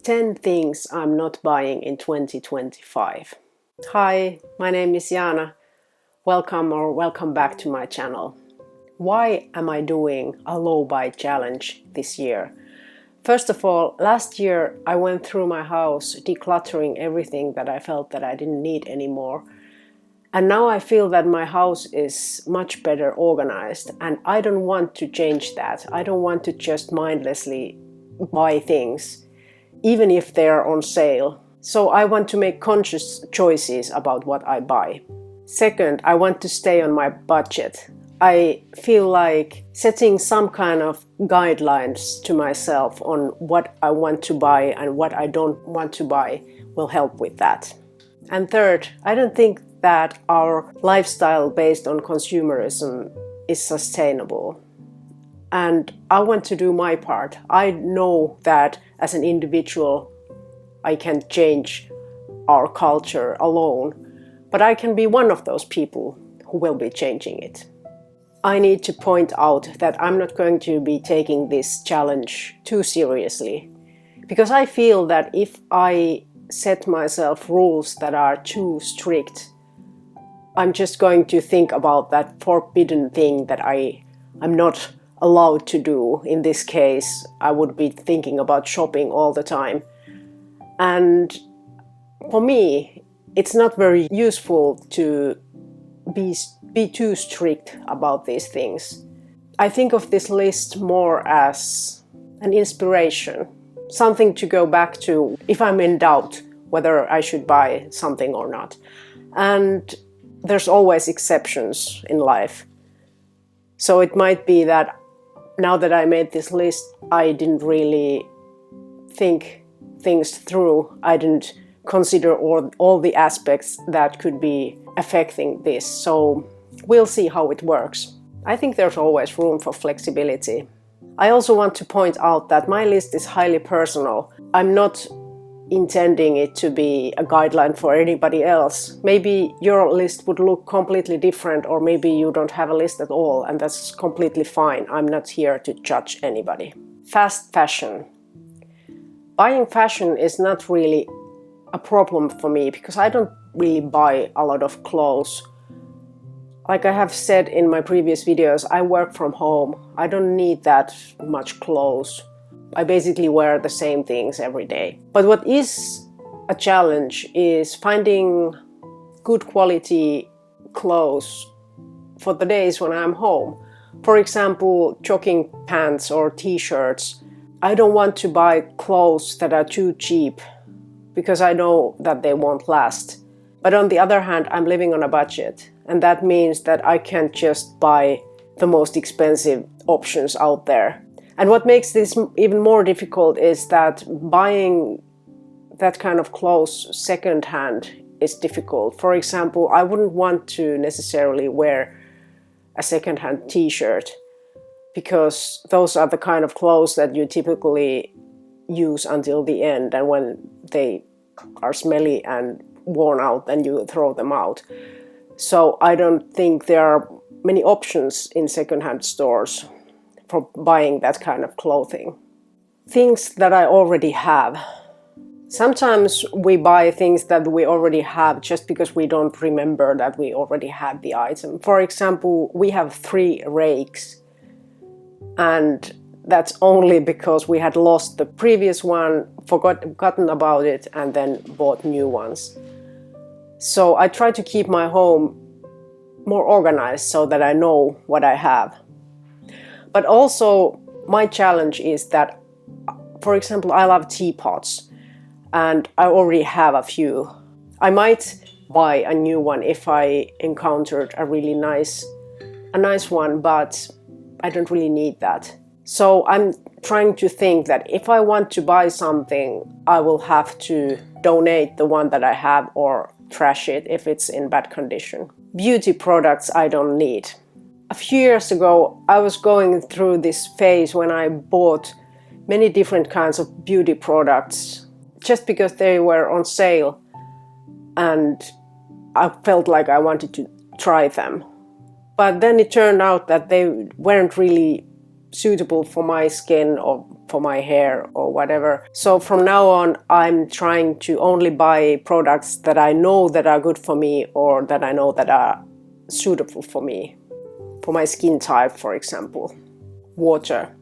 10 things I'm not buying in 2025. Hi, my name is Jana. Welcome back to my channel. Why am I doing a low buy challenge this year? First of all, last year I went through my house decluttering everything that I felt that I didn't need anymore. And now I feel that my house is much better organized and I don't want to change that. I don't want to just mindlessly buy things, even if they're on sale. So I want to make conscious choices about what I buy. Second, I want to stay on my budget. I feel like setting some kind of guidelines to myself on what I want to buy and what I don't want to buy will help with that. And third, I don't think that our lifestyle based on consumerism is sustainable. And I want to do my part. I know that as an individual, I can't change our culture alone, but I can be one of those people who will be changing it. I need to point out that I'm not going to be taking this challenge too seriously, because I feel that if I set myself rules that are too strict, I'm just going to think about that forbidden thing that I'm not allowed to do. In this case, I would be thinking about shopping all the time. And for me, it's not very useful to be too strict about these things. I think of this list more as an inspiration, something to go back to if I'm in doubt whether I should buy something or not. And there's always exceptions in life. So it might be that now that I made this list, I didn't really think things through. I didn't consider all the aspects that could be affecting this. So we'll see how it works. I think there's always room for flexibility. I also want to point out that my list is highly personal. I'm not intending it to be a guideline for anybody else. Maybe your list would look completely different, or maybe you don't have a list at all, and that's completely fine. I'm not here to judge anybody. Fast fashion. Buying fashion is not really a problem for me because I don't really buy a lot of clothes. Like I have said in my previous videos, I work from home. I don't need that much clothes. I basically wear the same things every day. But what is a challenge is finding good quality clothes for the days when I'm home. For example, jogging pants or t-shirts. I don't want to buy clothes that are too cheap because I know that they won't last. But on the other hand, I'm living on a budget, and that means that I can't just buy the most expensive options out there. And what makes this even more difficult is that buying that kind of clothes secondhand is difficult. For example, I wouldn't want to necessarily wear a secondhand t-shirt because those are the kind of clothes that you typically use until the end, and when they are smelly and worn out, then you throw them out. So I don't think there are many options in secondhand stores for buying that kind of clothing. Things that I already have. Sometimes we buy things that we already have just because we don't remember that we already had the item. For example, we have 3 rakes, and that's only because we had lost the previous one, forgotten about it, and then bought new ones. So I try to keep my home more organized so that I know what I have. But also, my challenge is that, for example, I love teapots, and I already have a few. I might buy a new one if I encountered a really nice a nice one, but I don't really need that. So I'm trying to think that if I want to buy something, I will have to donate the one that I have or trash it if it's in bad condition. Beauty products I don't need. A few years ago, I was going through this phase when I bought many different kinds of beauty products just because they were on sale and I felt like I wanted to try them. But then it turned out that they weren't really suitable for my skin or for my hair or whatever. So from now on, I'm trying to only buy products that I know that are good for me or that I know that are suitable for me. For my skin type, for example. Water.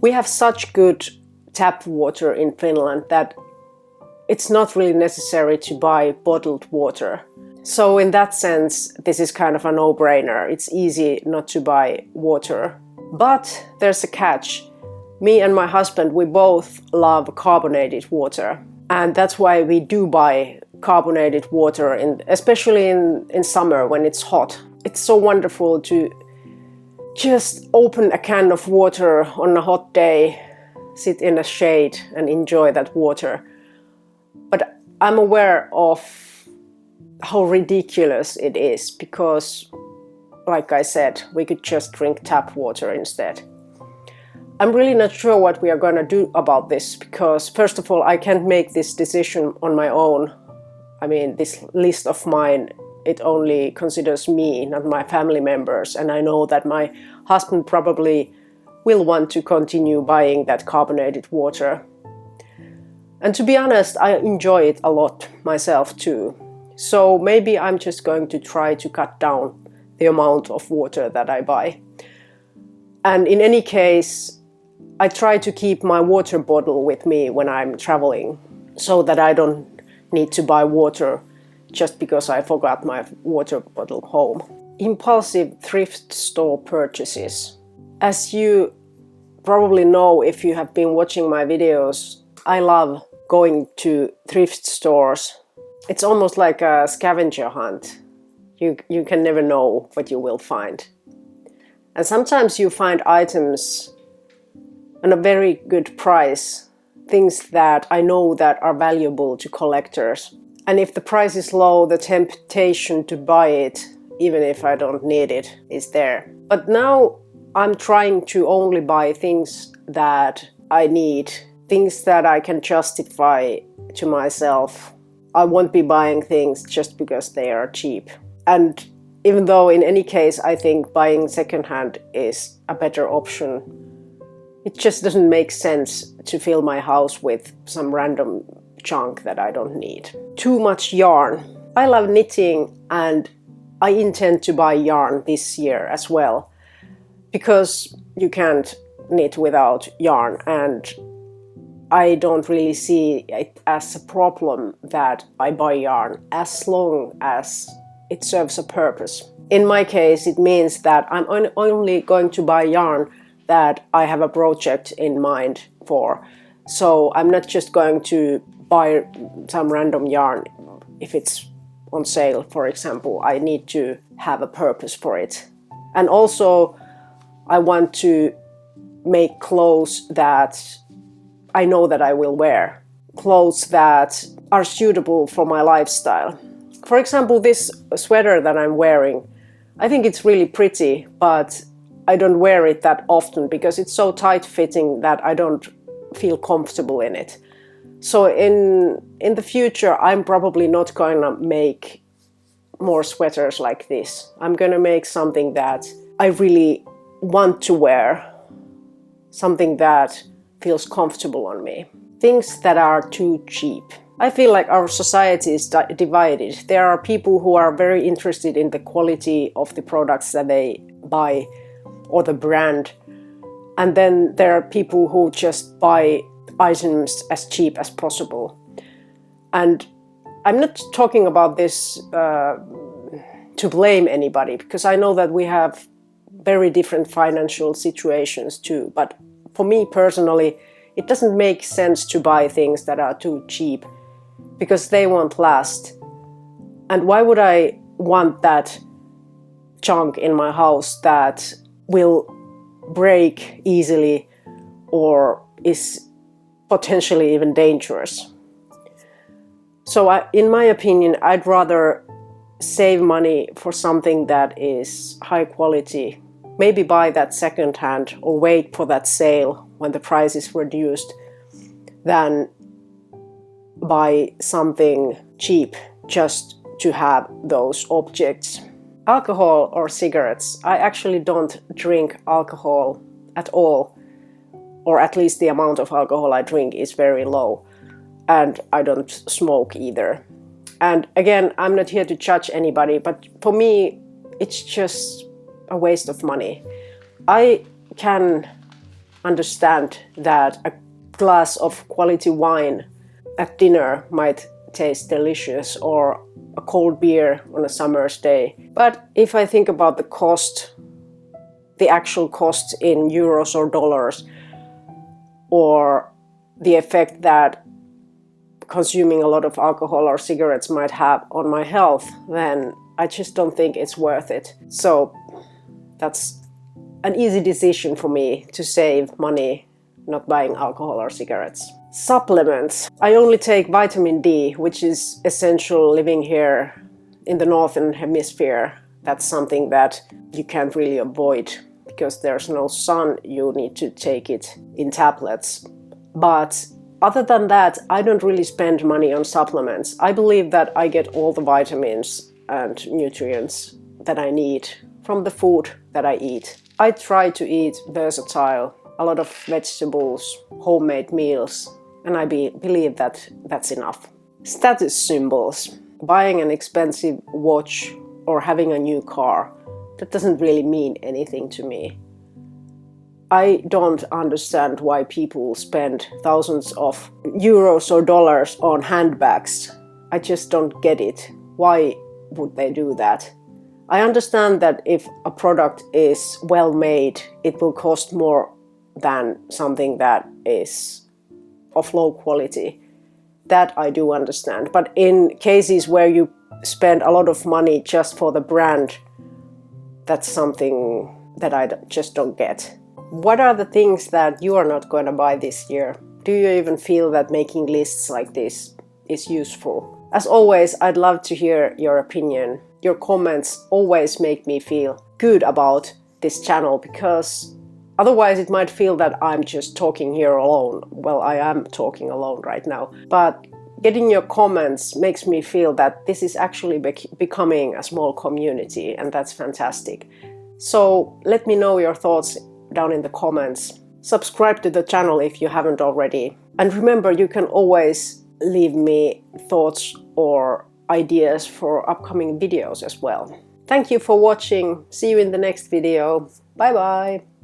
We have such good tap water in Finland that it's not really necessary to buy bottled water. So in that sense, this is kind of a no-brainer. It's easy not to buy water. But there's a catch. Me and my husband, we both love carbonated water. And that's why we do buy carbonated water, especially in summer when it's hot. It's so wonderful to just open a can of water on a hot day, sit in a shade and enjoy that water. But I'm aware of how ridiculous it is because, like I said, we could just drink tap water instead. I'm really not sure what we are going to do about this because, first of all, I can't make this decision on my own. I mean, this list of mine, it only considers me, not my family members. And I know that my husband probably will want to continue buying that carbonated water. And to be honest, I enjoy it a lot myself too. So maybe I'm just going to try to cut down the amount of water that I buy. And in any case, I try to keep my water bottle with me when I'm traveling so that I don't need to buy water just because I forgot my water bottle home. Impulsive thrift store purchases. As you probably know if you have been watching my videos, I love going to thrift stores. It's almost like a scavenger hunt. You can never know what you will find. And sometimes you find items at a very good price, things that I know that are valuable to collectors. And if the price is low, the temptation to buy it, even if I don't need it, is there. But now I'm trying to only buy things that I need, things that I can justify to myself. I won't be buying things just because they are cheap. And even though in any case I think buying secondhand is a better option, it just doesn't make sense to fill my house with some random junk that I don't need. Too much yarn. I love knitting and I intend to buy yarn this year as well because you can't knit without yarn, and I don't really see it as a problem that I buy yarn as long as it serves a purpose. In my case, it means that I'm only going to buy yarn that I have a project in mind for. So I'm not just going to buy some random yarn if it's on sale, for example. I need to have a purpose for it. And also, I want to make clothes that I know that I will wear. Clothes that are suitable for my lifestyle. For example, this sweater that I'm wearing, I think it's really pretty, but I don't wear it that often because it's so tight-fitting that I don't feel comfortable in it. So in the future, I'm probably not going to make more sweaters like this. I'm going to make something that I really want to wear, something that feels comfortable on me. Things that are too cheap. I feel like our society is divided. There are people who are very interested in the quality of the products that they buy or the brand. And then there are people who just buy items as cheap as possible. And I'm not talking about this to blame anybody, because I know that we have very different financial situations too. But for me personally, it doesn't make sense to buy things that are too cheap because they won't last. And why would I want that junk in my house that will break easily or is potentially even dangerous. So in my opinion, I'd rather save money for something that is high quality, maybe buy that secondhand or wait for that sale when the price is reduced, than buy something cheap just to have those objects. Alcohol or cigarettes. I actually don't drink alcohol at all, or at least the amount of alcohol I drink is very low, and I don't smoke either. And again, I'm not here to judge anybody, but for me, it's just a waste of money. I can understand that a glass of quality wine at dinner might taste delicious, or a cold beer on a summer's day. But if I think about the cost, the actual cost in euros or dollars, or the effect that consuming a lot of alcohol or cigarettes might have on my health, then I just don't think it's worth it. So that's an easy decision for me to save money not buying alcohol or cigarettes. Supplements. I only take vitamin D, which is essential living here in the northern hemisphere. That's something that you can't really avoid because there's no sun. You need to take it in tablets. But other than that, I don't really spend money on supplements. I believe that I get all the vitamins and nutrients that I need from the food that I eat. I try to eat versatile, a lot of vegetables, homemade meals, and I believe that that's enough. Status symbols. Buying an expensive watch or having a new car, that doesn't really mean anything to me. I don't understand why people spend thousands of euros or dollars on handbags. I just don't get it. Why would they do that? I understand that if a product is well made, it will cost more than something that is of low quality. That I do understand. But in cases where you spend a lot of money just for the brand, that's something that I just don't get. What are the things that you are not going to buy this year? Do you even feel that making lists like this is useful? As always, I'd love to hear your opinion. Your comments always make me feel good about this channel, because otherwise it might feel that I'm just talking here alone. Well, I am talking alone right now. But getting your comments makes me feel that this is actually becoming a small community, and that's fantastic. So let me know your thoughts down in the comments. Subscribe to the channel if you haven't already. And remember, you can always leave me thoughts or ideas for upcoming videos as well. Thank you for watching. See you in the next video. Bye bye.